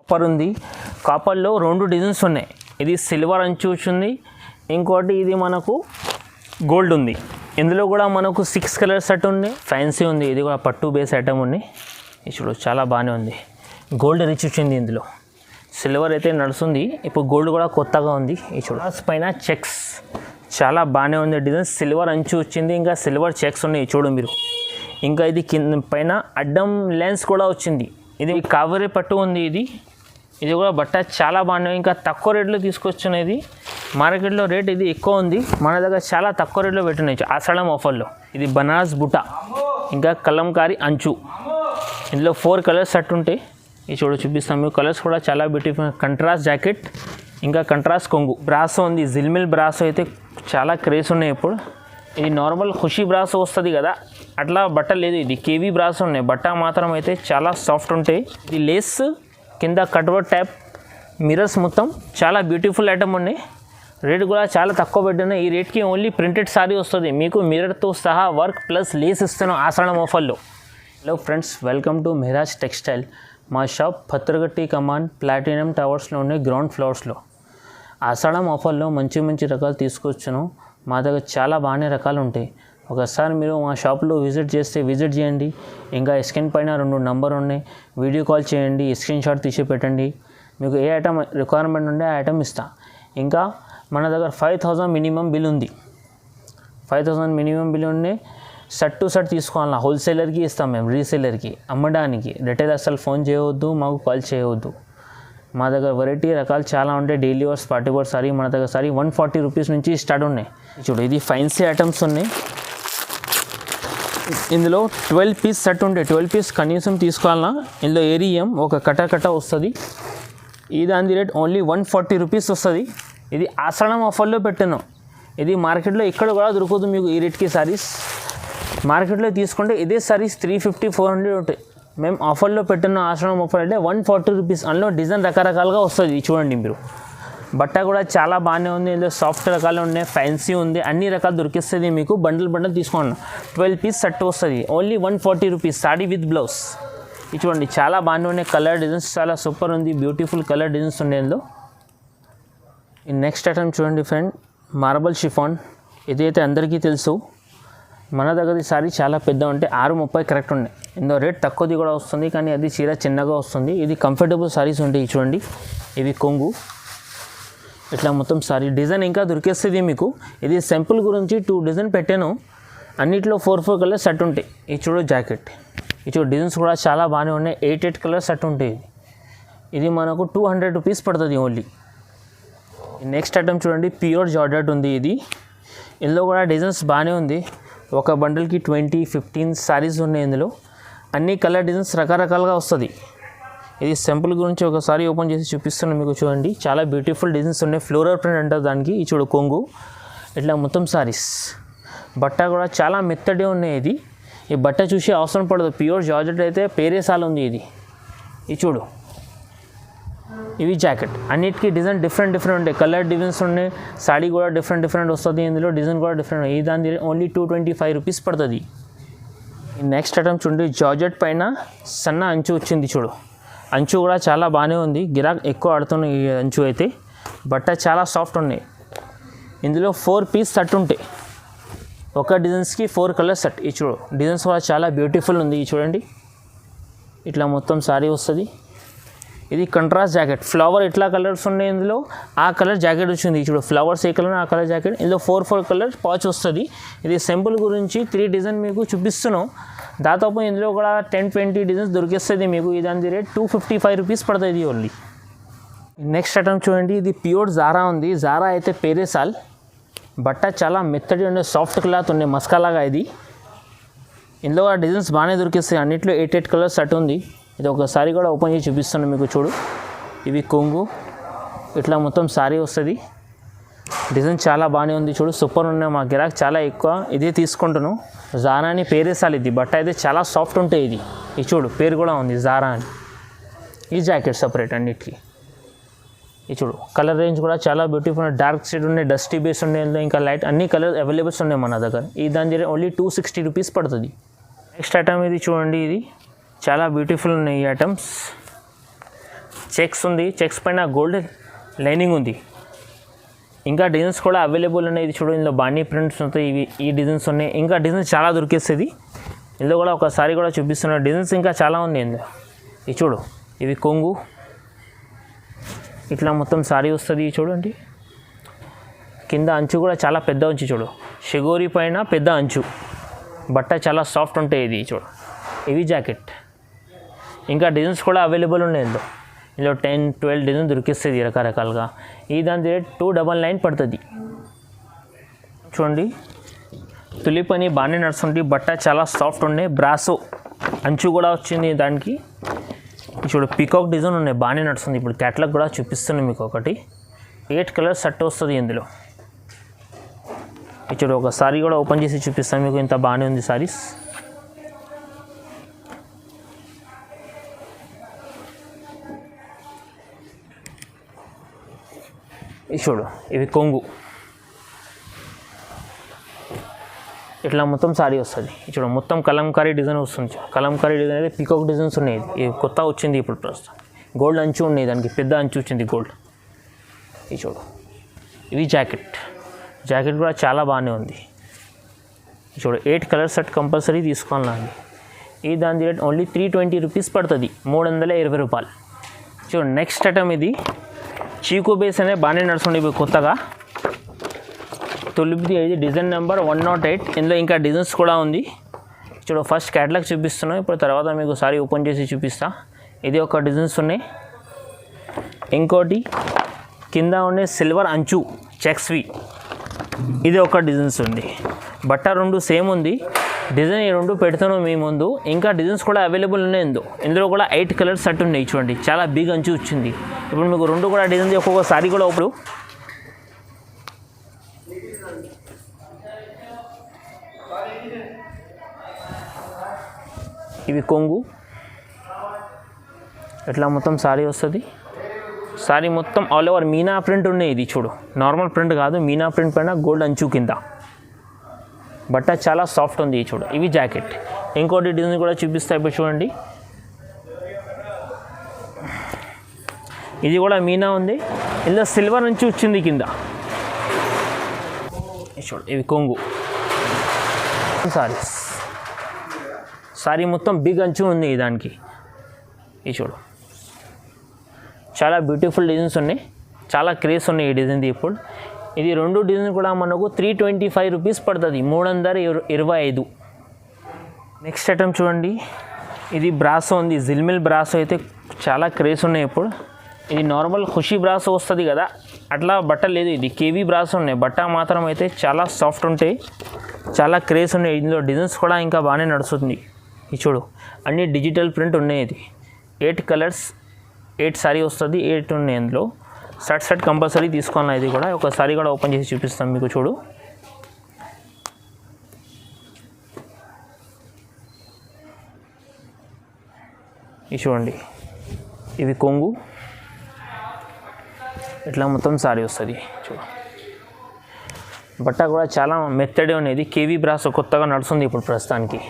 Copper ఉంది. కాపర్లో 2 designs ఉన్నాయి. ఇది సిల్వర్ అంచు వచ్చింది, ఇంకోటి ఇది మనకు గోల్డ్ ఉంది. ఇందులో కూడా మనకు 6 కలర్ సెట్ ఉంది. ఫ్యాన్సీ ఉంది, ఇది కూడా పట్టు బేస్ ఐటమ్ ఉంది. ఇది చూడు చాలా బాగానే ఉంది. గోల్డ్ రిచ్ వచ్చింది. ఇందులో సిల్వర్ అయితే నడుస్తుంది, ఇప్పుడు గోల్డ్ కూడా కొత్తగా ఉంది. ఈ చూడు పైన చెక్స్ చాలా బాగానే ఉంది. డిజైన్ సిల్వర్ అంచు వచ్చింది, ఇంకా సిల్వర్ చెక్స్ ఉన్నాయి చూడు మీరు. ఇంకా ఇది కింద పైన అడ్డం లెన్స్ కూడా వచ్చింది. ఇది కావేరీ పట్టు ఉంది. ఇది కూడా బట్ట చాలా బాగున్నాయి. ఇంకా తక్కువ రేట్లో తీసుకొచ్చినది. మార్కెట్లో రేట్ ఇది ఎక్కువ ఉంది, మన దగ్గర చాలా తక్కువ రేట్లో పెట్టినాయి ఆషాఢం ఆఫర్లో. ఇది బనారస్ బుట్ట, ఇంకా కలంకారీ అంచు. ఇందులో 4 కలర్స్ సెట్ ఉంటాయి. ఇది చూపిస్తాం మీకు. కలర్స్ కూడా చాలా బ్యూటిఫుల్. కంట్రాస్ట్ జాకెట్, ఇంకా కంట్రాస్ట్ కొంగు. బ్రాసో ఉంది, జిల్మిల్ బ్రాసో అయితే చాలా క్రేజ్ ఉన్నాయి ఇప్పుడు. ఇది నార్మల్ ఖుషీ బ్రాసో వస్తుంది కదా, అట్లా బట్ట లేదు. ఇది కేవీ బ్రాసో ఉన్నాయి. బట్ట మాత్రం అయితే చాలా సాఫ్ట్ ఉంటాయి. ఇది లేస్ కింద కట్వర్క్ టైప్ మిరర్స్, మొత్తం చాలా బ్యూటిఫుల్ ఐటమ్ ఉన్నాయి. రేట్ కూడా చాలా తక్కువ పెట్టినాయి. ఈ రేట్కి ఓన్లీ ప్రింటెడ్ సారీ వస్తుంది మీకు, మిరర్తో సహా వర్క్ ప్లస్ లేస్ ఇస్తున్నాం ఆషాఢం ఆఫర్లో. Hello friends, welcome to Mehraj textile. మా షాప్ పత్రగట్టి కమాండ్ ప్లాటినం టవర్స్లో ఉండే గ్రౌండ్ ఫ్లోర్స్లో. ఆషాఢం ఆఫర్లో మంచి మంచి రకాలు తీసుకొచ్చాను. మా దగ్గర చాలా బాగానే రకాలు ఉంటాయి. ఒకసారి మీరు మా షాప్లో విజిట్ చేయండి. ఇంకా స్క్రీన్ పైన 2 నంబర్ ఉన్నాయి, వీడియో కాల్ చేయండి, స్క్రీన్ షాట్ తీసి పెట్టండి. మీకు ఏ ఐటమ్ రిక్వైర్మెంట్ ఉంటే ఆ ఐటమ్ ఇస్తా. ఇంకా మన దగ్గర 5000 మినిమం బిల్ ఉంది. 5000 మినిమం బిల్ ఉండే సెట్ టు సెట్ తీసుకోవాలా. హోల్సేలర్కి ఇస్తాం మేము, రీసేలర్కి అమ్మడానికి. రిటైల్ అసలు ఫోన్ చేయవద్దు, మాకు కాల్ చేయవద్దు. మా దగ్గర వెరైటీ రకాలు చాలా ఉంటాయి. Daily wears, party wears sari మన దగ్గర సారీ 140 రూపీస్ నుంచి స్టార్ట్ ఉన్నాయి. చూడు ఇది ఫ్యాన్సీ ఐటమ్స్ ఉన్నాయి. ఇందులో 12 పీస్ సెట్ ఉంటాయి. 12 పీస్ కనీసం తీసుకోవాలన్నా. ఇందులో ఏరియం ఒక కట్ట వస్తుంది. ఈ దాని రేట్ ఓన్లీ 140 రూపీస్ వస్తుంది. ఇది ఆషాఢం ఆఫర్లో పెట్టాను. ఇది మార్కెట్లో ఇక్కడ కూడా దొరకదు మీకు ఈ రేట్కి సారీస్. మార్కెట్లో తీసుకుంటే ఇదే సారీస్ 350-400 ఉంటాయి. మేము ఆఫర్లో పెట్టిన ఆషాఢం ఆఫర్ అంటే 140 రూపీస్. అందులో డిజైన్ రకరకాలుగా వస్తుంది. చూడండి మీరు. బట్ట కూడా చాలా బాగానే ఉంది. ఇందులో సాఫ్ట్ రకాలు ఉన్నాయి, ఫ్యాన్సీ ఉంది, అన్ని రకాలు దొరికిస్తుంది మీకు. బండిల్ తీసుకోండి. 12 పీస్ సెట్ వస్తుంది. Only 140 rupees. Saree with blouse. ఇది చూడండి చాలా బాగానే ఉన్నాయి. కలర్ డిజైన్స్ చాలా సూపర్ ఉంది. బ్యూటిఫుల్ కలర్ డిజైన్స్ ఉన్నాయి ఇందులో. నెక్స్ట్ ఐటమ్ చూడండి ఫ్రెండ్, మార్బల్ షిఫాన్. ఇదైతే అందరికీ తెలుసు. మన దగ్గర సారీ చాలా పెద్ద ఉంటే 630 కరెక్ట్ ఉన్నాయి. ఇందులో రేట్ తక్కువది కూడా వస్తుంది, కానీ అది చీర చిన్నగా వస్తుంది. ఇది కంఫర్టబుల్ సారీస్ ఉంటాయి. చూడండి ఇవి కొంగు. ఇట్లా మొత్తం సారీ డిజైన్ ఇంకా దొరికేస్తుంది మీకు. ఇది సింపుల్ గురించి 2 డిజైన్ పెట్టాను. అన్నిట్లో 4 కలర్స్ సెట్ ఉంటాయి. ఇది చూడు జాకెట్. ఇది చూడు డిజైన్స్ కూడా చాలా బాగానే ఉన్నాయి. 8 కలర్స్ సెట్ ఉంటాయి. ఇది మనకు 200 రూపీస్ పడుతుంది ఓన్లీ. నెక్స్ట్ ఐటమ్ చూడండి, ప్యూర్ జార్జెట్ ఉంది. ఇందులో కూడా డిజైన్స్ బాగానే ఉంది. ఒక బండిల్కి 20-15 సారీస్ ఉన్నాయి. ఇందులో అన్ని కలర్ డిజైన్స్ రకరకాలుగా వస్తుంది. ఇది సింపుల్ గురించి ఒకసారి ఓపెన్ చేసి చూపిస్తున్నాను మీకు. చూడండి చాలా బ్యూటిఫుల్ డిజైన్స్ ఉన్నాయి. ఫ్లోరల్ ప్రింట్ అంటారు దానికి. ఈ చూడు కొంగు. ఇట్లా మొత్తం సారీస్. బట్ట కూడా చాలా మెత్తడే ఉన్నాయి. ఈ బట్ట చూసి అవసరం పడదు. ప్యూర్ జార్జెట్ అయితే పేరేసాలు ఉంది. ఇది చూడు. ఇవి జాకెట్. అన్నిటికీ డిజైన్ డిఫరెంట్ ఉంటాయి. కలర్ డిజైన్స్ ఉన్నాయి. సాడీ కూడా డిఫరెంట్ వస్తుంది. ఇందులో డిజైన్ కూడా డిఫరెంట్. ఈ దాని ఓన్లీ 225 రూపీస్ పడుతుంది. నెక్స్ట్ ఐటమ్ చూడండి, జార్జెట్ పైన సన్న అంచు వచ్చింది. చూడు అంచు కూడా చాలా బాగానే ఉంది. గిరాక్ ఎక్కువ ఆడుతున్నాయి ఈ అంచు అయితే. బట్ట చాలా సాఫ్ట్ ఉన్నాయి. ఇందులో 4 పీస్ సెట్ ఉంటాయి. ఒక డిజైన్స్కి 4 కలర్ సెట్. ఈ చూడు డిజైన్స్ కూడా చాలా బ్యూటిఫుల్ ఉంది. చూడండి ఇట్లా మొత్తం సారీ వస్తుంది. ఇది కంట్రాస్ట్ జాకెట్. ఫ్లవర్ ఇట్లా కలర్స్ ఉన్నాయి. ఇందులో ఆ కలర్ జాకెట్ వచ్చింది. చూడు ఫ్లవర్స్ ఏ కలర్, ఆ కలర్ జాకెట్. ఇందులో 4 కలర్ పాచ్ వస్తుంది. ఇది సింపుల్ గురించి 3 డిజైన్ మీకు చూపిస్తున్నాం. దాదాపు ఇందులో కూడా 10-20 డిజైన్స్ దొరికిస్తుంది మీకు. దాని రేట్ 255 రూపీస్ పడుతుంది ఓన్లీ. నెక్స్ట్ ఐటమ్ చూడండి, ఇది ప్యూర్ జారా ఉంది. జారా అయితే పేరేసాల్. బట్ట చాలా మెత్తడి ఉండే, సాఫ్ట్ క్లాత్ ఉండే, మస్కాలాగా. ఇందులో కూడా డిజైన్స్ బాగానే దొరికిస్తాయి. అన్నిట్లో 8 కలర్స్ సెట్ ఉంది. ఇది ఒకసారి కూడా ఓపెన్ చేసి చూపిస్తాను మీకు. చూడు ఇవి కొంగు. ఇట్లా మొత్తం సారీ వస్తుంది. డిజైన్ చాలా బాగానే ఉంది. చూడు సూపర్ ఉన్నాయి. మా గిరాక్ చాలా ఎక్కువ ఇదే తీసుకుంటాను. జారా అని పేరేసాలి. ఇది బట్ట అయితే చాలా సాఫ్ట్ ఉంటాయి. ఇది చూడు పేరు కూడా ఉంది జారా అని. ఈ జాకెట్ సపరేట్ అన్నిటికీ. ఇది చూడు కలర్ రేంజ్ కూడా చాలా బ్యూటిఫుల్. డార్క్ షేడ్ ఉన్నాయి, డస్టీ బేస్ ఉన్నాయి, ఇంకా లైట్ అన్ని కలర్ అవైలబుల్స్ ఉన్నాయి మన దగ్గర. దాని ఓన్లీ 260 రూపీస్ పడుతుంది. నెక్స్ట్ ఐటమ్ ఇది చూడండి. ఇది చాలా బ్యూటిఫుల్ ఉన్నాయి ఈ ఐటమ్స్. చెక్స్ ఉంది, చెక్స్ పైన గోల్డ్ లైనింగ్ ఉంది. ఇంకా డిజైన్స్ కూడా అవైలబుల్ ఉన్నాయి. ఇది చూడు, ఇందులో బాండీ ప్రింట్స్ ఉంటాయి. ఈ డిజైన్స్ ఉన్నాయి. ఇంకా డిజైన్స్ చాలా దొరికేస్తుంది. ఇందులో కూడా ఒకసారి కూడా చూపిస్తున్న డిజైన్స్ ఇంకా చాలా ఉంది ఇందులో. ఇది చూడు, ఇవి కొంగు ఇట్లా మొత్తం సారీ వస్తుంది. చూడండి, కింద అంచు కూడా చాలా పెద్ద అంచు. చూడు, షిగోరి పైన పెద్ద అంచు, బట్ట చాలా సాఫ్ట్ ఉంటాయి. ఇది చూడు, ఇవి జాకెట్. ఇంకా డిజైన్స్ కూడా అవైలబుల్ ఉన్నాయి ఇందులో 10-12 డిజైన్ దొరికిస్తుంది రకరకాలుగా. ఈ దాని రేట్ 299 పడుతుంది. చూడండి, తులిప్ అని బాగానే నడుస్తుంది. బట్ట చాలా సాఫ్ట్ ఉన్నాయి. బ్రాసో అంచు కూడా వచ్చింది దానికి. చూడు, పీకాక్ డిజైన్ ఉన్నాయి, బాగానే నడుస్తుంది. ఇప్పుడు క్యాటలాగ్ కూడా చూపిస్తున్నాను మీకు. ఒకటి 8 కలర్స్ సెట్ వస్తుంది ఇందులో. చూడు, ఒక సారీ కూడా ఓపెన్ చేసి చూపిస్తాను మీకు. ఇంత బాగానే ఉంది సారీస్. ఇది చూడు, ఇవి కొంగు ఇట్లా మొత్తం సారీ వస్తుంది. చూడు, మొత్తం కలంకారీ డిజైన్ వస్తుంది. కలంకారీ డిజైన్ అయితే పీకాక్ డిజైన్స్ ఉన్నాయి. ఇది కొత్త వచ్చింది ఇప్పుడు ప్రస్తుతం. గోల్డ్ అంచు ఉన్నాయి, దానికి పెద్ద అంచు వచ్చింది గోల్డ్. ఇది చూడు, ఇవి జాకెట్. జాకెట్ కూడా చాలా బాగానే ఉంది. చూడు, 8 కలర్ సెట్ కంపల్సరీ తీసుకోవాలండి. ఈ దాని రేట్ ఓన్లీ 320 రూపీస్ పడుతుంది, 320 రూపాయలు. చూడు, నెక్స్ట్ ఐటమ్ ఇది చీకు బేస్ అనే బాగానే నడుస్తుంది ఇప్పుడు కొత్తగా. తులిప్ది ఇది డిజైన్ నెంబర్ 108. ఇందులో ఇంకా డిజైన్స్ కూడా ఉంది. చూడు, ఫస్ట్ క్యాటలాగ్ చూపిస్తున్నాను. ఇప్పుడు తర్వాత మీకు సారీ ఓపెన్ చేసి చూపిస్తా. ఇది ఒక డిజైన్స్ ఉన్నాయి. ఇంకోటి కింద ఉండే సిల్వర్ అంచు చెక్స్వి, ఇది ఒక డిజైన్స్ ఉంది. బట్ట రెండు సేమ్ ఉంది. డిజైన్ ఈ రెండు పెడతాను మీ ముందు. ఇంకా డిజైన్స్ కూడా అవైలబుల్ ఉన్నాయి ఇందులో కూడా 8 కలర్స్ సెట్ ఉన్నాయి. చూడండి, చాలా బిగ్ అంచు వచ్చింది. ఇప్పుడు మీకు రెండు కూడా డిజైన్ ఒక్కొక్క సారీ కూడా ఇప్పుడు ఇవి కొంగు ఇట్లా మొత్తం సారీ వస్తుంది. సారీ మొత్తం ఆల్ ఓవర్ మీనా ప్రింట్ ఉన్నాయి. ఇది చూడు, నార్మల్ ప్రింట్ కాదు, మీనా ప్రింట్ పైన గోల్డ్ అంచు కింద. బట్ట చాలా సాఫ్ట్ ఉంది. చూడు, ఇవి జాకెట్. ఇంకోటి డిజైన్ కూడా చూపిస్తాయి ఇప్పుడు చూడండి. ఇది కూడా మీనా ఉంది. ఇందులో సిల్వర్ నుంచి వచ్చింది కింద. చూడు, ఇవి కొంగు సారీస్. సారీ మొత్తం బిగ్ అంచు ఉంది దానికి. ఇది చూడు, చాలా బ్యూటిఫుల్ డిజైన్స్ ఉన్నాయి. చాలా క్రేజ్ ఉన్నాయి ఈ డిజైన్ది ఇప్పుడు. ఇది రెండు డిజైన్ కూడా మనకు 325 రూపీస్ పడుతుంది, 325. నెక్స్ట్ ఐటమ్ చూడండి, ఇది బ్రాసో ఉంది. జిల్మిల్ బ్రాసో అయితే చాలా క్రేజ్ ఉన్నాయి ఇప్పుడు. ఇది నార్మల్ ఖుషీ బ్రాసో వస్తుంది కదా, అట్లా బట్ట లేదు. ఇది కేవీ బ్రాసో ఉన్నాయి. బట్ట మాత్రం అయితే చాలా సాఫ్ట్ ఉంటాయి, చాలా క్రేజ్ ఉన్నాయి. ఇందులో డిజైన్స్ కూడా ఇంకా బాగానే నడుస్తుంది. ఇది చూడు, అన్ని డిజిటల్ ప్రింట్ ఉన్నాయి. ఇది 8 కలర్స్ 8 సారీ వస్తుంది. 8 ఉన్నాయి అందులో. సెట్ కంపల్సరీ తీసుకోవాలి. ఇది కూడా ఒకసారి కూడా ఓపెన్ చేసి చూపిస్తాం మీకు. చూడు, ఇది చూడండి, ఇవి కొంగు ఇట్లా మొత్తం సారీ వస్తుంది. చూడు, బట్ట కూడా చాలా మెత్తడి అనేది. కేవీ బ్రాసో కొత్తగా నడుస్తుంది ఇప్పుడు ప్రస్తుతానికి.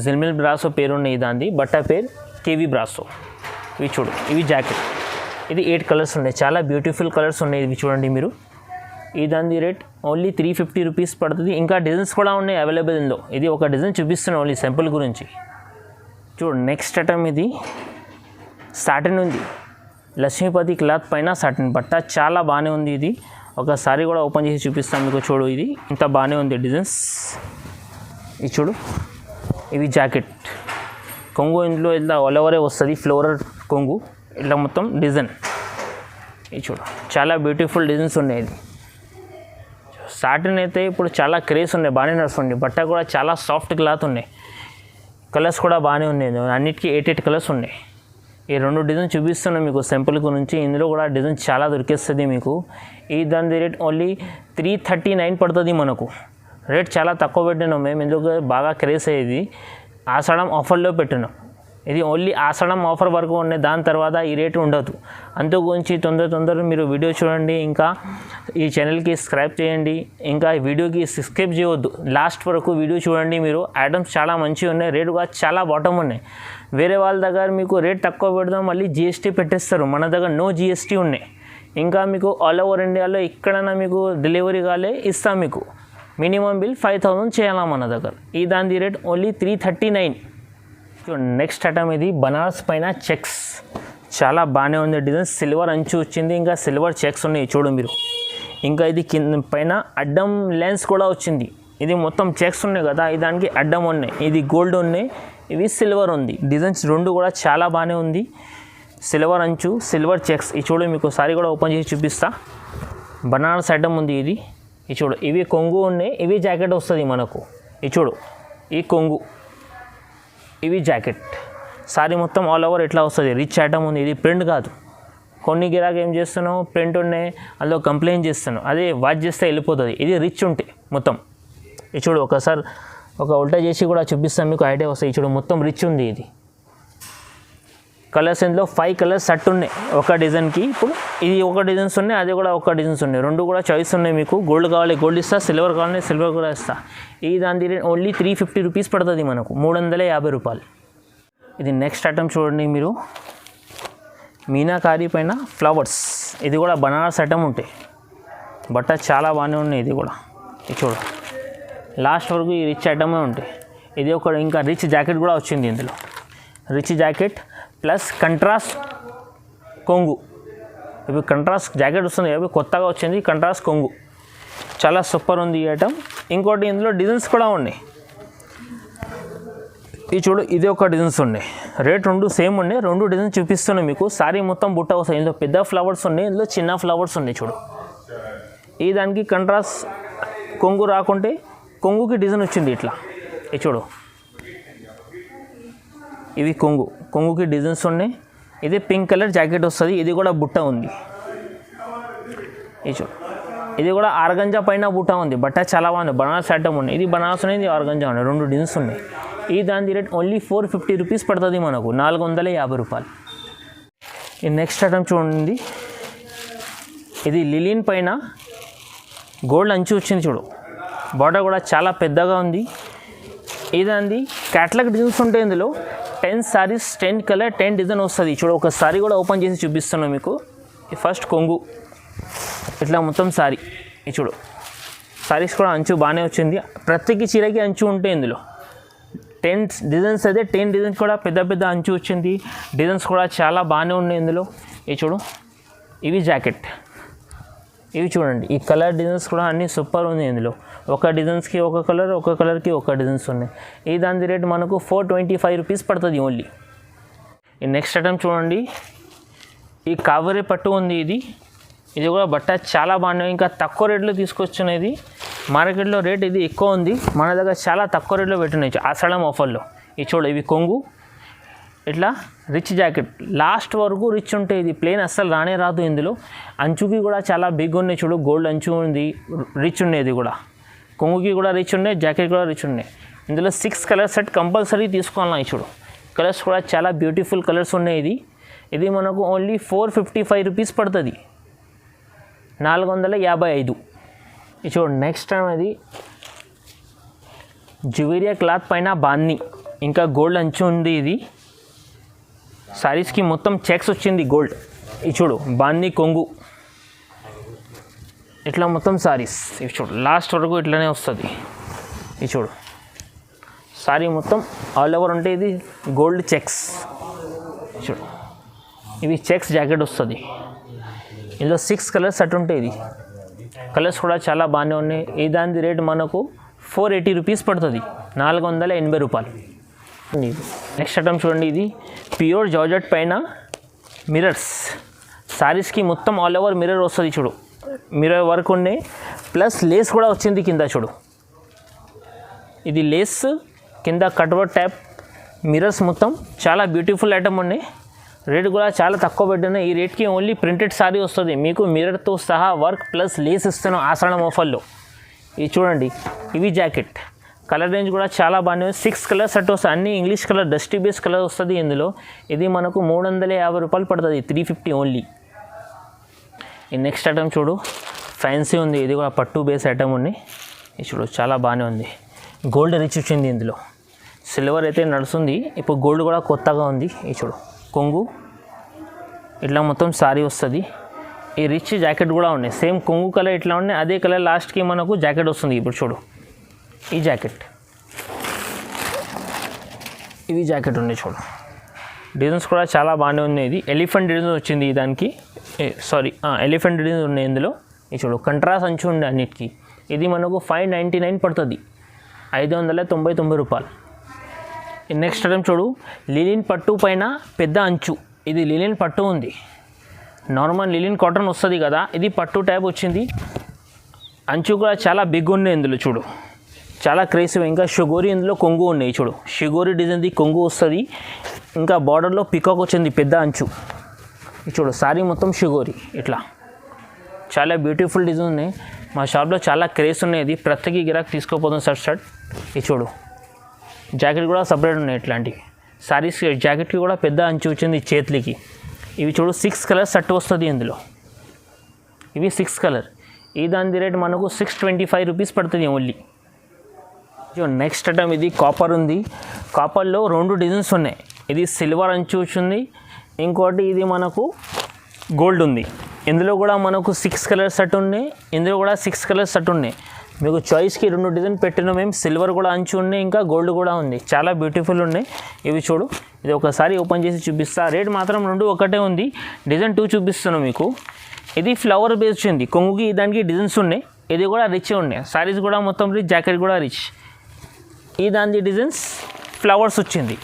జిల్మిల్ బ్రాసో పేరు ఉన్నాయి దాన్ని, బట్ట పేరు కేవీ బ్రాసో. ఇవి చూడు, ఇవి జాకెట్. ఇది 8 కలర్స్ ఉన్నాయి, చాలా బ్యూటిఫుల్ కలర్స్ ఉన్నాయి. ఇవి చూడండి మీరు. ఈ దాని రేట్ ఓన్లీ 350 రూపీస్ పడుతుంది. ఇంకా డిజైన్స్ కూడా ఉన్నాయి అవైలబుల్ ఇందులో. ఇది ఒక డిజైన్ చూపిస్తున్నాను ఓన్లీ సింపుల్ గురించి. చూడు, నెక్స్ట్ ఐటమ్ ఇది సాటిన్ ఉంది. లక్ష్మీపతి క్లాత్ పైన సాటిన్. బట్ట చాలా బాగానే ఉంది. ఇది ఒకసారి కూడా ఓపెన్ చేసి చూపిస్తాను మీకు. చూడు, ఇది ఇంత బాగానే ఉంది డిజైన్స్. ఇది చూడు, ఇవి జాకెట్. కొంగు ఇందులో ఇట్లా ఆల్ ఓవరే వస్తుంది, ఫ్లోరల్ కొంగు ఇట్లా మొత్తం డిజైన్. ఇది చూడు, చాలా బ్యూటిఫుల్ డిజైన్స్ ఉన్నాయి. ఇది సాటిన్ అయితే ఇప్పుడు చాలా క్రేజ్ ఉన్నాయి, బాగానే నడుస్తుంది. బట్ట కూడా చాలా సాఫ్ట్ క్లాత్ ఉన్నాయి. కలర్స్ కూడా బాగానే ఉన్నాయి. అన్నిటికీ 8 కలర్స్ ఉన్నాయి. ఈ రెండు డిజైన్ చూపిస్తున్నాను మీకు సింపుల్ గురించి. ఇందులో కూడా డిజైన్ చాలా దొరికేస్తుంది మీకు. ఈ దాని రేట్ ఓన్లీ 339 పడుతుంది మనకు. రేట్ చాలా తక్కువ పెట్టినాం మేము, ఎందుకు బాగా క్రేజ్ అయ్యేది. ఆషాఢం ఆఫర్లో పెట్టినాం. ఇది ఓన్లీ ఆషాఢం ఆఫర్ వరకు ఉన్నాయి, దాని తర్వాత ఈ రేటు ఉండదు. అందు గురించి తొందర మీరు వీడియో చూడండి, ఇంకా ఈ ఛానల్కి సబ్స్క్రైబ్ చేయండి, ఇంకా ఈ వీడియోకి స్కిప్ చేయవద్దు, లాస్ట్ వరకు వీడియో చూడండి. మీరు ఐటమ్స్ చాలా మంచిగా ఉన్నాయి, రేటు కూడా చాలా బాటమ్ ఉన్నాయి. వేరే వాళ్ళ దగ్గర మీకు రేట్ తక్కువ పెడదాం మళ్ళీ జీఎస్టీ పెట్టేస్తారు, మన దగ్గర నో జీఎస్టీ ఉన్నాయి. ఇంకా మీకు ఆల్ ఓవర్ ఇండియాలో ఎక్కడైనా మీకు డెలివరీ కాలే ఇస్తాం, మీకు మినిమం బిల్ 5000 చేయాలా మన దగ్గర. ఈ దాని రేట్ ఓన్లీ 339. నెక్స్ట్ ఐటమ్ ఇది బనారస్ పైన చెక్స్, చాలా బాగానే ఉంది డిజైన్, సిల్వర్ అంచు వచ్చింది, ఇంకా సిల్వర్ చెక్స్ ఉన్నాయి చూడు మీరు. ఇంకా ఇది కింద పైన అడ్డం లెన్స్ కూడా వచ్చింది, ఇది మొత్తం చెక్స్ ఉన్నాయి కదా, దానికి అడ్డం ఉన్నాయి, ఇది గోల్డ్ ఉన్నాయి, ఇవి సిల్వర్ ఉంది. డిజైన్స్ రెండు కూడా చాలా బాగానే ఉంది, సిల్వర్ అంచు సిల్వర్ చెక్స్. ఇది చూడు మీకు సారీ కూడా ఓపెన్ చేసి చూపిస్తా. బనారస్ ఐటమ్ ఉంది ఇది చూడు. ఇవి కొంగు ఉన్నాయి, ఇవి జాకెట్ వస్తుంది మనకు. ఇది చూడు, ఈ కొంగు, ఇవి జాకెట్. సారీ మొత్తం ఆల్ ఓవర్ ఇట్లా వస్తుంది, రిచ్ ఐటమ్ ఉంది, ఇది ప్రింట్ కాదు. కొన్ని గిరాక ఏం చేస్తున్నావు, ప్రింట్ ఉన్నాయి అందులో కంప్లైంట్ చేస్తున్నావు, అదే వాచ్ చేస్తే వెళ్ళిపోతుంది. ఇది రిచ్ ఉంటే మొత్తం. ఇది చూడు, ఒకసారి ఒక ఉల్టా చేసి కూడా చూపిస్తాను మీకు, ఐడియా వస్తుంది. చూడు మొత్తం రిచ్ ఉంది. ఇది కలర్స్ ఇందులో 5 కలర్స్ సెట్ ఉన్నాయి ఒక డిజైన్కి. ఇప్పుడు ఇది ఒక డిజైన్స్ ఉన్నాయి, అది కూడా ఒక డిజైన్స్ ఉన్నాయి, రెండు కూడా చాయిస్ ఉన్నాయి మీకు. గోల్డ్ కావాలి గోల్డ్ ఇస్తా, సిల్వర్ కావాలి సిల్వర్ కూడా ఇస్తా. ఈ దాని రేట్ ఓన్లీ 350 రూపీస్ పడుతుంది మనకు, 350 రూపాయలు. ఇది నెక్స్ట్ ఐటమ్ చూడండి మీరు, మీనాకారి పైన ఫ్లవర్స్. ఇది కూడా బనారస్ ఐటమ్ ఉంటాయి, బట్ట చాలా బాగానే ఉన్నాయి. ఇది కూడా ఇది చూడు, లాస్ట్ వరకు ఈ రిచ్ ఐటమే ఉంటాయి. ఇది ఒక ఇంకా రిచ్ జాకెట్ కూడా వచ్చింది ఇందులో, రిచ్ జాకెట్ ప్లస్ కంట్రాస్ట్ కొంగు. ఇవి కంట్రాస్ట్ జాకెట్ వస్తుంది, అవి కొత్తగా వచ్చింది కంట్రాస్ట్ కొంగు, చాలా సూపర్ ఉంది ఈ ఐటమ్. ఇంకోటి ఇందులో డిజైన్స్ కూడా ఉన్నాయి, ఇది చూడు, ఇది ఒక డిజైన్స్ ఉన్నాయి, రేట్ రెండు సేమ్ ఉన్నాయి, రెండు డిజైన్స్ చూపిస్తున్నాయి మీకు. సారీ మొత్తం బుట్ట వస్తాయి, ఇందులో పెద్ద ఫ్లవర్స్ ఉన్నాయి, ఇందులో చిన్న ఫ్లవర్స్ ఉన్నాయి చూడు. ఈ దానికి కంట్రాస్ట్ కొంగు రాకుంటే కొంగుకి డిజైన్ వచ్చింది ఇట్లా. ఇది చూడు, ఇవి కొంగుకి డిజైన్స్ ఉన్నాయి. ఇది పింక్ కలర్ జాకెట్ వస్తుంది, ఇది కూడా బుట్ట ఉంది. ఇది చూడు, ఇది కూడా ఆర్గంజా పైన బుట్ట ఉంది, బట్ట చాలా బాగుంది. బనారస్ ఐటమ్ ఉన్నాయి, ఇది బనారస్ ఉన్నాయి, ఇది ఆర్గంజా ఉన్నాయి, రెండు డిజైన్స్ ఉన్నాయి. ఈ దాని రేట్ ఓన్లీ 450 రూపీస్ పడుతుంది మనకు, 450 రూపాయలు. ఈ నెక్స్ట్ ఐటమ్ చూడండి, ఇది లిలిన్ పైన గోల్డ్ అంచు వచ్చింది చూడు, బార్డర్ కూడా చాలా పెద్దగా ఉంది. ఇదండి క్యాటలాగ్ డిజైన్స్ ఉంటాయి, ఇందులో 10 సారీస్ 10 కలర్ 10 డిజైన్ వస్తుంది చూడు. ఒక సారీ కూడా ఓపెన్ చేసి చూపిస్తున్నాను మీకు. ఫస్ట్ కొంగు ఇట్లా మొత్తం సారీ, ఇది చూడు, సారీస్ కూడా అంచు బాగానే వచ్చింది, ప్రతికి చీరకి అంచు ఉంటాయి ఇందులో. 10 డిజైన్స్ అయితే 10 డిజైన్స్ కూడా పెద్ద అంచు వచ్చింది, డిజైన్స్ కూడా చాలా బాగానే ఉన్నాయి ఇందులో. ఇది చూడు, ఇవి జాకెట్, ఇవి చూడండి, ఈ కలర్ డిజైన్స్ కూడా అన్నీ సూపర్ ఉంది ఇందులో. ఒక డిజైన్స్కి ఒక కలర్, ఒక కలర్కి ఒక డిజైన్స్ ఉన్నాయి. ఈ దాని రేట్ మనకు 425 రూపీస్ పడుతుంది ఓన్లీ. ఈ నెక్స్ట్ ఐటమ్ చూడండి, ఈ కావేరీ పట్టు ఉంది, ఇది కూడా బట్ట చాలా బాగున్నాయి, ఇంకా తక్కువ రేట్లో తీసుకొచ్చినది. మార్కెట్లో రేట్ ఇది ఎక్కువ ఉంది, మన దగ్గర చాలా తక్కువ రేట్లో పెట్టినాయి ఆషాఢం ఆఫర్లో. ఇది చూడు, ఇవి కొంగు ఇట్లా రిచ్ జాకెట్, లాస్ట్ వరకు రిచ్ ఉంటాయి, ఇది ప్లెయిన్ అస్సలు రానే రాదు. ఇందులో అంచుకి కూడా చాలా బిగ్ ఉన్నాయి చూడు, గోల్డ్ అంచు ఉంది, రిచ్ ఉన్నాయి. ఇది కూడా కొంగుకి కూడా రిచ్ ఉన్నాయి, జాకెట్ కూడా రిచ్ ఉన్నాయి. ఇందులో 6 కలర్ సెట్ కంపల్సరీ తీసుకోవాలి. చూడు, కలర్స్ కూడా చాలా బ్యూటిఫుల్ కలర్స్ ఉన్నాయి. ఇది మనకు ఓన్లీ 455 రూపీస్ పడుతుంది, 455. ఇది చూడు, నెక్స్ట్ టైం అది జువేరియా క్లాత్ పైన బాంది, ఇంకా గోల్డ్ అంచు ఉంది. ఇది సారీస్కి మొత్తం చెక్స్ వచ్చింది గోల్డ్. ఇది చూడు, బాంది కొంగు ఇట్లా మొత్తం సారీస్. ఇవి చూడు, లాస్ట్ వరకు ఇట్లానే వస్తుంది. ఇది చూడు, సారీ మొత్తం ఆల్ ఓవర్ ఉంటే ఇది గోల్డ్ చెక్స్. చూడు, ఇవి చెక్స్ జాకెట్ వస్తుంది, ఇందులో 6 కలర్స్ సెట్ ఉంటాయి. ఇది కలర్స్ కూడా చాలా బాగానే ఉన్నాయి. ఈ దాని రేట్ మనకు 480 రూపీస్ పడుతుంది, 480 రూపాయలు. నెక్స్ట్ ఐటమ్ చూడండి, ఇది ప్యూర్ జార్జెట్ పైన మిర్రర్స్. సారీస్కి మొత్తం ఆల్ ఓవర్ మిర్రర్ వస్తుంది చూడు, మిర్రర్ వర్క్ ఉన్నాయి, ప్లస్ లేస్ కూడా వచ్చింది కింద చూడు. ఇది లేస్ కింద కట్వర్క్ టైప్ మిర్రర్స్, మొత్తం చాలా బ్యూటిఫుల్ ఐటమ్ ఉన్నాయి. రేట్ కూడా చాలా తక్కువ పెట్టినాయి. ఈ రేట్కి ఓన్లీ ప్రింటెడ్ సారీ వస్తుంది మీకు, మిర్రర్తో సహా వర్క్ ప్లస్ లేస్ ఇస్తున్నాం ఆషాఢం ఆఫర్లో. ఇది చూడండి, ఇవి జాకెట్ కలర్ రేంజ్ కూడా చాలా బాగానే ఉంది. 6 కలర్స్ సెట్ వస్తుంది, అన్ని English colour dusty base colour వస్తుంది ఇందులో. ఇది మనకు 350 రూపాయలు పడుతుంది, 350 ఓన్లీ. ఈ నెక్స్ట్ ఐటమ్ చూడు, ఫ్యాన్సీ ఉంది, ఇది కూడా పట్టు బేస్ ఐటమ్ ఉంది. ఇది చూడు చాలా బాగానే ఉంది, గోల్డ్ రిచ్ వచ్చింది ఇందులో. సిల్వర్ అయితే నడుస్తుంది, ఇప్పుడు గోల్డ్ కూడా కొత్తగా ఉంది. ఇది చూడు కొంగు ఇట్లా మొత్తం సారీ వస్తుంది. ఈ రిచ్ జాకెట్ కూడా ఉన్నాయి, సేమ్ కొంగు కలర్ ఇట్లా ఉన్నాయి, అదే కలర్ లాస్ట్కి మనకు జాకెట్ వస్తుంది. ఇప్పుడు చూడు ఈ జాకెట్, ఇవి జాకెట్ ఉన్నాయి చూడు. డిజైన్స్ కూడా చాలా బాగానే ఉన్నాయి. ఇది ఎలిఫెంట్ డిజైన్ వచ్చింది దానికి, ఎలిఫెంట్ డిజైన్ ఉన్నాయి ఇందులో. ఇది చూడు కంట్రాస్ట్ అంచు ఉండే అన్నిటికీ. ఇది మనకు 599 పడుతుంది, 599 రూపాయలు. నెక్స్ట్ ఐటమ్ చూడు, లిలిన్ పట్టు పైన పెద్ద అంచు. ఇది లిలిన్ పట్టు ఉంది, నార్మల్ లిలిన్ కాటన్ వస్తుంది కదా, ఇది పట్టు టైప్ వచ్చింది. అంచు కూడా చాలా బిగ్ ఉన్నాయి ఇందులో చూడు, చాలా క్రేసివ్. ఇంకా షుగోరి ఇందులో కొంగు ఉన్నాయి చూడు, షుగోరి డిజైన్ది కొంగు వస్తుంది. ఇంకా బార్డర్లో పికాక్ వచ్చింది పెద్ద అంచు. చూడు సారీ మొత్తం షుగోరి ఇట్లా చాలా బ్యూటిఫుల్ డిజైన్ ఉన్నాయి. మా షాప్లో చాలా క్రేజ్ ఉన్నాయి, ఇది ప్రతి గిరాక్ తీసుకోపోతుంది షర్ట్. ఇది చూడు జాకెట్ కూడా సపరేట్ ఉన్నాయి ఇట్లాంటివి. సారీస్ జాకెట్కి కూడా పెద్ద అంచు వచ్చింది చేతులకి. ఇవి చూడు 6 కలర్స్ సెట్ వస్తుంది ఇందులో, ఇవి 6 కలర్. ఈ దాని రేట్ మనకు 625 రూపీస్ పడుతుంది ఓన్లీ. నెక్స్ట్ ఐటమ్ ఇది కాపర్ ఉంది, కాపర్లో 2 డిజైన్స్ ఉన్నాయి. ఇది సిల్వర్ అంచు వచ్చింది, ఇంకోటి ఇది మనకు గోల్డ్ ఉంది. ఇందులో కూడా మనకు 6 కలర్ సెట్ ఉన్నాయి, ఇందులో కూడా 6 కలర్ సెట్ ఉన్నాయి. మీకు చాయిస్కి 2 డిజైన్ పెట్టిన మేము, సిల్వర్ కూడా అంచు ఉన్నాయి, ఇంకా గోల్డ్ కూడా ఉంది. చాలా బ్యూటిఫుల్ ఉన్నాయి. ఇవి చూడు, ఇది ఒకసారి ఓపెన్ చేసి చూపిస్తా. రేట్ మాత్రం 2 ఒకటే ఉంది, డిజైన్ 2 చూపిస్తున్నాను మీకు. ఇది ఫ్లవర్ బేస్ వచ్చింది, కొంగుకి దానికి డిజైన్స్ ఉన్నాయి. ఇది కూడా రిచ్ ఉన్నాయి, సారీస్ కూడా మొత్తం రిచ్, జాకెట్ కూడా రిచ్. ఈ దాని డిజైన్స్ ఫ్లవర్స్ వచ్చింది.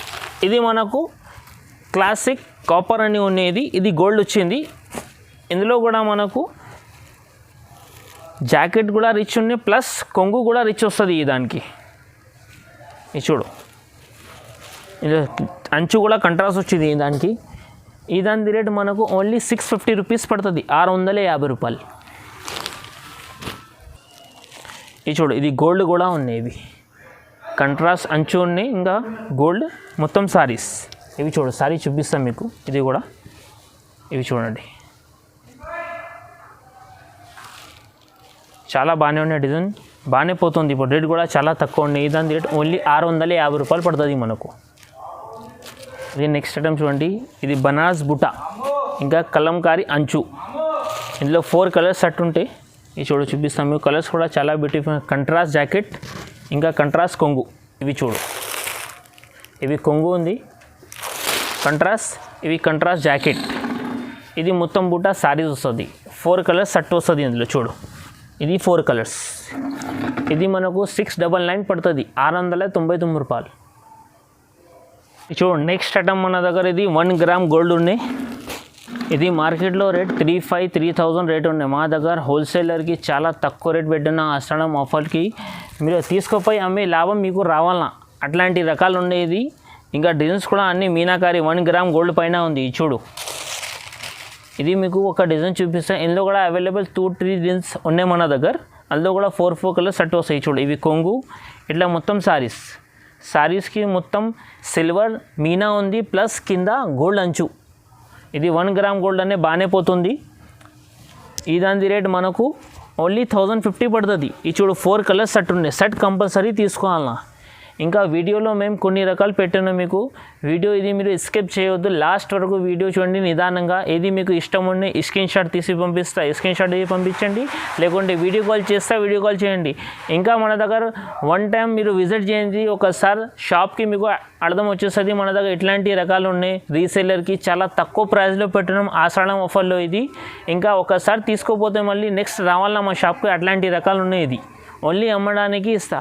ఇది మనకు క్లాసిక్ కాపర్ అని ఉండేది, ఇది గోల్డ్ వచ్చింది. ఇందులో కూడా మనకు జాకెట్ కూడా రిచ్ ఉన్నాయి, ప్లస్ కొంగు కూడా రిచ్ వస్తుంది ఈ దానికి. ఇది చూడు, ఇది అంచు కూడా కంట్రాస్ట్ వచ్చింది ఈ దానికి. ఈ దాని రేట్ మనకు ఓన్లీ 650 రూపీస్ పడుతుంది, 650 రూపాయలు. ఇది చూడు, ఇది గోల్డ్ కూడా ఉన్నాయి, ఇవి కంట్రాస్ట్ అంచు ఉన్నాయి, ఇంకా గోల్డ్ మొత్తం సారీస్. ఇవి చూడు సారీ చూపిస్తాం మీకు, ఇది కూడా ఇవి చూడండి చాలా బాగానే ఉన్నాయి, డిజైన్ బాగానే పోతుంది. ఇప్పుడు రేట్ కూడా చాలా తక్కువ ఉన్నాయి. దాని రేట్ ఓన్లీ 650 రూపాయలు పడుతుంది మనకు. ఇది నెక్స్ట్ ఐటమ్ చూడండి, ఇది బనారస్ బుట్ట ఇంకా కలంకారీ అంచు. ఇందులో 4 కలర్స్ సెట్ ఉంటాయి. ఇది చూడు చూపిస్తాం మీకు, కలర్స్ కూడా చాలా బ్యూటిఫుల్. కంట్రాస్ట్ జాకెట్ ఇంకా కంట్రాస్ట్ కొంగు. ఇవి చూడు, ఇవి కొంగు ఉంది కంట్రాస్ట్, ఇవి కంట్రాస్ట్ జాకెట్. ఇది మొత్తం బుట్ట సారీస్ వస్తుంది, 4 కలర్స్ సెట్ వస్తుంది ఇందులో చూడు. ఇది 4 కలర్స్. ఇది మనకు 699 పడుతుంది, 699 రూపాయలు. చూడు నెక్స్ట్ ఐటమ్ మన దగ్గర ఇది 1 గ్రామ్ గోల్డ్ ఉన్నాయి. ఇది మార్కెట్లో రేట్ 3,000 రేట్ ఉన్నాయి. మా దగ్గర హోల్సేలర్కి చాలా తక్కువ రేట్ పెట్టిన ఆషాఢం ఆఫర్కి మీరు తీసుకుపోయి అమ్మే లాభం మీకు రావాలన్నా అట్లాంటి రకాలు ఉండేది. ఇంకా డిజైన్స్ కూడా అన్ని మీనాకారి 1 గ్రామ్ గోల్డ్ పైన ఉంది. చూడు ఇది మీకు ఒక డిజైన్ చూపిస్తాను. ఇందులో కూడా అవైలబుల్ 2-3 డిజైన్స్ ఉన్నాయి మన దగ్గర. అందులో కూడా 4 కలర్స్ సెట్ వస్తాయి. చూడు ఇవి కొంగు ఇట్లా మొత్తం సారీస్కి మొత్తం సిల్వర్ మీనా ఉంది, ప్లస్ కింద గోల్డ్ అంచు. ఇది 1 గ్రామ్ గోల్డ్ అనే బాగానే పోతుంది. ఈ దాని రేట్ మనకు ఓన్లీ 1050 పడుతుంది. ఈ చూడు 4 కలర్స్ సెట్ ఉన్నాయి, సెట్ కంపల్సరీ తీసుకోవాలన్నా. ఇంకా వీడియోలో మేము కొన్ని రకాలు పెట్టాను మీకు. వీడియో ఇది మీరు ఎస్కేప్ చేయవద్దు, లాస్ట్ వరకు వీడియో చూడండి నిదానంగా. ఏది మీకు ఇష్టం ఉండి స్క్రీన్ షాట్ తీసి పంపిస్తా, స్క్రీన్ షాట్ తీసి పంపించండి. లేకుంటే వీడియో కాల్ చేస్తా, వీడియో కాల్ చేయండి. ఇంకా మన దగ్గర 1 టైం మీరు విజిట్ చేయండి ఒకసారి షాప్కి, మీకు అర్థం వచ్చేస్తుంది మన దగ్గర ఎట్లాంటి రకాలు ఉన్నాయి. రీసేలర్కి చాలా తక్కువ ప్రైస్లో పెట్టడం ఆషాఢం ఆఫర్లో ఇది. ఇంకా ఒకసారి తీసుకోపోతే మళ్ళీ నెక్స్ట్ రావాలన్నా మా షాప్కి, అట్లాంటి రకాలు ఉన్నాయి. ఇది ఓన్లీ అమ్మడానికి ఇస్తా.